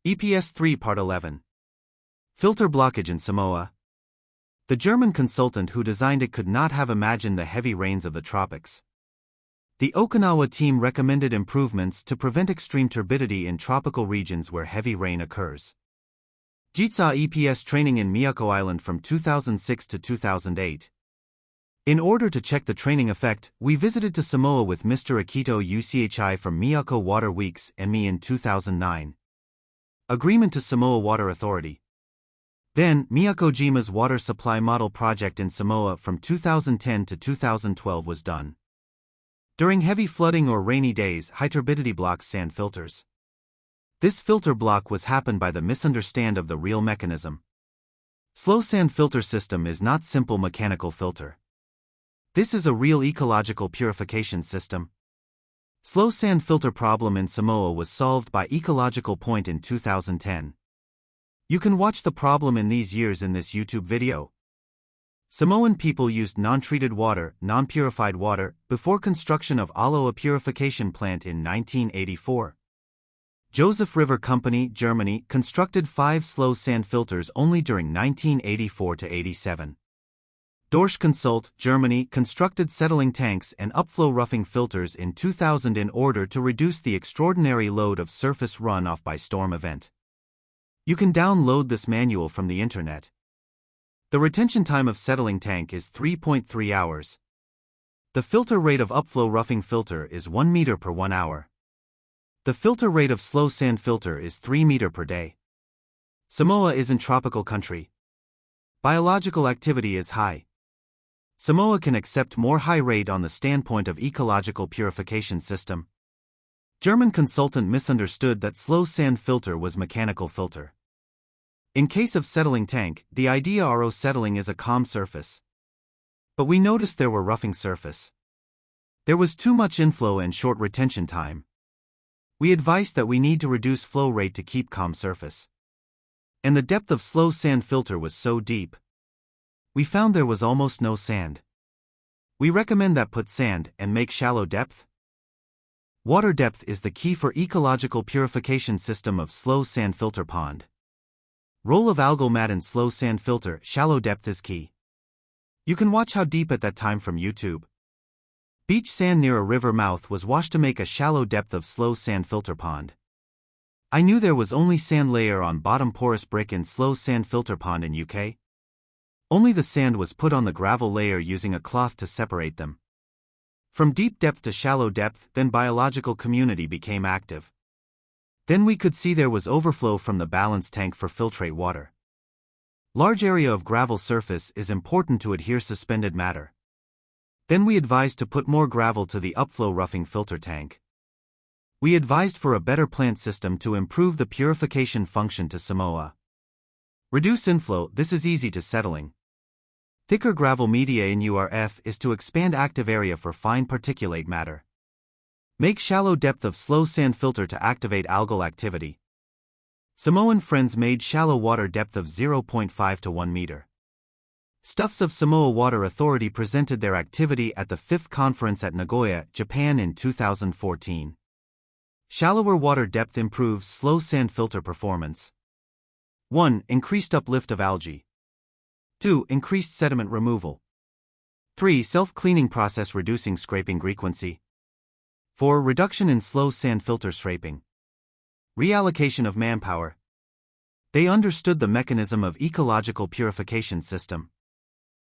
EPS3 Part 11. Filter blockage in Samoa. The German consultant who designed it could not have imagined the heavy rains of the tropics. The Okinawa team recommended improvements to prevent extreme turbidity in tropical regions where heavy rain occurs. JITSA EPS training in Miyako Island from 2006 to 2008. In order to check the training effect, we visited to Samoa with Mr. Akito UCHI from Miyako Water Weeks and me in 2009. Agreement to Samoa Water Authority. Then, Miyakojima's water supply model project in Samoa from 2010 to 2012 was done. During heavy flooding or rainy days, high turbidity blocks sand filters. This filter block was happened by the misunderstand of the real mechanism. Slow sand filter system is not simple mechanical filter. This is a real ecological purification system. Slow sand filter problem in Samoa was solved by Ecological Point in 2010. You can watch the problem in these years in this YouTube video. Samoan people used non-treated water, non-purified water, before construction of Aloa purification plant in 1984. Joseph River Company, Germany, constructed 5 slow sand filters only during 1984 to 87. Dorsch Consult, Germany, constructed settling tanks and upflow roughing filters in 2000 in order to reduce the extraordinary load of surface runoff by storm event. You can download this manual from the internet. The retention time of settling tank is 3.3 hours. The filter rate of upflow roughing filter is 1 meter per 1 hour. The filter rate of slow sand filter is 3 meter per day. Samoa is in tropical country. Biological activity is high. Samoa can accept more high rate on the standpoint of ecological purification system. German consultant misunderstood that slow sand filter was mechanical filter. In case of settling tank, the idea RO settling is a calm surface. But we noticed there were roughing surface. There was too much inflow and short retention time. We advised that we need to reduce flow rate to keep calm surface. And the depth of slow sand filter was so deep. We found there was almost no sand. We recommend that put sand and make shallow depth. Water depth is the key for ecological purification system of slow sand filter pond. Role of algal mat in slow sand filter, shallow depth is key. You can watch how deep at that time from YouTube. Beach sand near a river mouth was washed to make a shallow depth of slow sand filter pond. I knew there was only sand layer on bottom porous brick in slow sand filter pond in UK. Only the sand was put on the gravel layer using a cloth to separate them. From deep depth to shallow depth, then biological community became active. Then we could see there was overflow from the balance tank for filtrate water. Large area of gravel surface is important to adhere suspended matter. Then we advised to put more gravel to the upflow roughing filter tank. We advised for a better plant system to improve the purification function to Samoa. Reduce inflow, this is easy to settling. Thicker gravel media in URF is to expand active area for fine particulate matter. Make shallow depth of slow sand filter to activate algal activity. Samoan friends made shallow water depth of 0.5 to 1 meter. Stuffs of Samoa Water Authority presented their activity at the 5th conference at Nagoya, Japan in 2014. Shallower water depth improves slow sand filter performance. 1. Increased uplift of algae. 2. Increased sediment removal. 3. Self-cleaning process reducing scraping frequency. 4. Reduction in slow sand filter scraping. Reallocation of manpower. They understood the mechanism of ecological purification system.